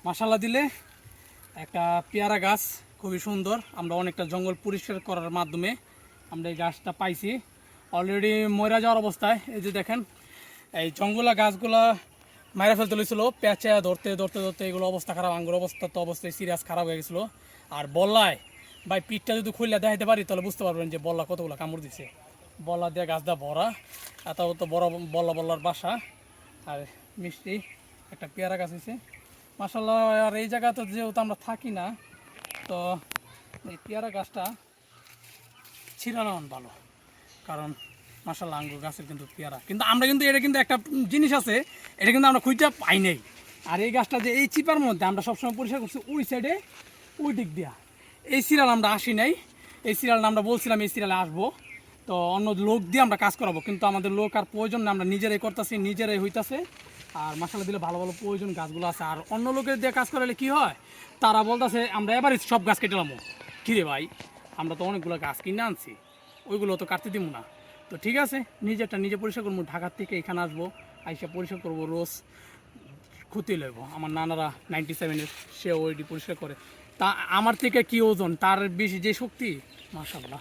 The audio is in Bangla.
মশালা দিলে একটা পেয়ারা গাছ খুবই সুন্দর। আমরা অনেকটা জঙ্গল পরিষ্কার করার মাধ্যমে আমরা এই গাছটা পাইছি। অলরেডি মরে যাওয়ার অবস্থায়, এই যে দেখেন এই জঙ্গলা গাছগুলা মারা ফেলতে লইছিল, পেঁচা ধরতে ধরতে ধরতে এগুলো অবস্থা খারাপ, আঙ্গুর অবস্থা তো অবস্থায় সিরিয়াস খারাপ হয়ে গেছিলো। আর বল্লায় ভাই পিঠটা যদি খুললে দেখাইতে পারি তাহলে বুঝতে পারবেন যে বল্লা কতগুলো কামড় দিছে। বল্লা দিয়ে গাছটা ভরা, এত তো বড় বল্লা বল্লার বাসা। আর মিষ্টি একটা পেয়ারা গাছ হয়েছে মাশাআল্লাহ। আর এই জায়গাতে যেহেতু আমরা থাকি না, তো এই পেয়ারা গাছটা ছিড়ানো ভালো, কারণ মাশাআল্লাহ আঙ্গুর গাছের কিন্তু পেয়ারা, কিন্তু আমরা কিন্তু এটা কিন্তু একটা জিনিস আছে, এটা কিন্তু আমরা খুঁজে পাই নাই। আর এই গাছটা যে এই চিপার মধ্যে আমরা সবসময় পরিষ্কার করছি ওই সাইডে, ওই দিক দিয়া। এই সিরিয়াল আমরা আসি নাই, এই সিরিয়ালটা আমরা বলছিলাম এই সিরিয়ালে আসবো, তো অন্য লোক দিয়ে আমরা কাজ করাবো, কিন্তু আমাদের লোক আর প্রয়োজন না, আমরা নিজেরাই করতেছি, নিজেরাই হইতাছে। আর মশালা দিলে ভালো ভালো প্রয়োজন গাছগুলো আছে। আর অন্য লোকের দিয়ে কাজ করালে কি হয়, তারা বলতেছে আমরা এবারই সব গাছ কেটে নামো। কিরে ভাই, আমরা তো অনেকগুলো গাছ কিনে আনছি, ওইগুলো তো কাটতে দিব না। তো ঠিক আছে, নিজেরটা নিজে পরিষ্কার করবো, ঢাকার থেকে এখানে আসবো, আইসা পরিষ্কার করবো, রোজ ক্ষতি লইব। আমার নানারা 97-এর, সে ওইটি পরিষ্কার করে, তা আমার থেকে কি ওজন, তার বেশি যে শক্তি, মাশাআল্লাহ।